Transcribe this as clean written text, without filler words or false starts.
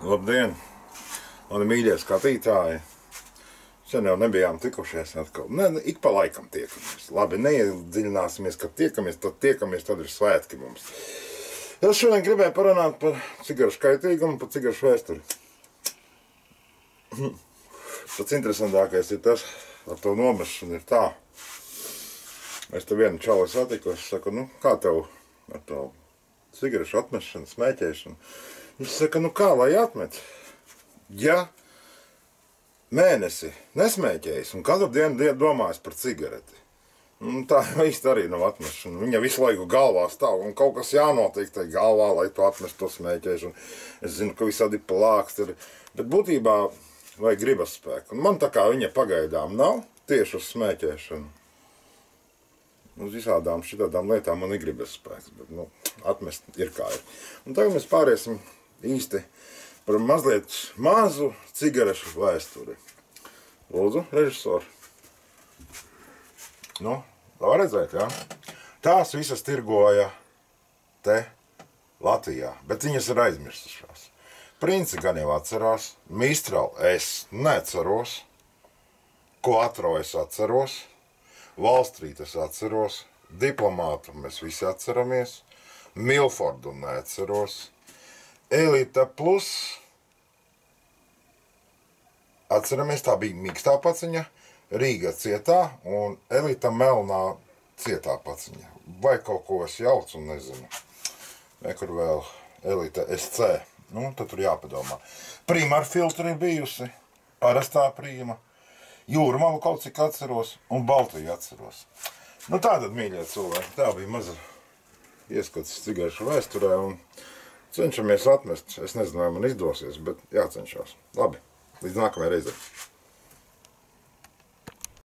Labdien, mani mīļie skatītāji. Sen jau nebijām tikušies atkal. Ik pa laikam tiekamies. Labi, neiedziļināsimies, kad tiekamies, tad ir svētki mums. Es šodien gribēju parunāt par cigarešu kaitīgumu, par cigarešu vēsturi. Pats interesantākais ir tas, ar to nomešanu ir tā. Es te vienu čali satiku, es saku, kā tev ar to cigarešu atmešanu, smēķēšanu? Viņš saka, kā lai atmet? Ja mēnesi nesmēķējis un katru dienu domājis par cigareti, tā īsti arī nav atmešana. Viņa visu laiku galvā stāv un kaut kas jānotiek tai galvā, lai tu atmestu to smēķēšanu. Es zinu, ka visādi plāksti ir, bet būtībā vajag gribas spēku. Un man tā kā viņa pagaidām nav tieši uz smēķēšanu. Uz visādām šitādām lietām man ir gribas spēks, bet atmest ir kā ir. Un tagad mēs pāriesim īsti par mazliet mazu cigarešu vēsturi. Lūdzu, režisori. Var redzēt, jā? Tās visas tirgoja te Latvijā, bet viņas ir aizmirsušās. Princi gan jau atcerās, Mistral es neatceros, Quattro es atceros, Wall Street es atceros, Diplomātu mēs visi atceramies, Milfordu neatceros, Elite Plus, atceramies, tā bija mīkstā paciņa, Rīga cietā un Elita melnā cietā paciņa. Vai kaut ko es jaucu un nezinu. Nekur vēl Elite SC. Tad tur jāpadomā. Prima ar filtru ir bijusi, parastā prima, Jūrmalu kaut cik atceros un Baltiju atceros. Tātad, mīļie cilvēki, tā bija maza ieskats cigarešu vēsturē un cenšamies atmest. Es nezinu, vai man izdosies, bet jācenšās. Labi, līdz nākamajai reizei.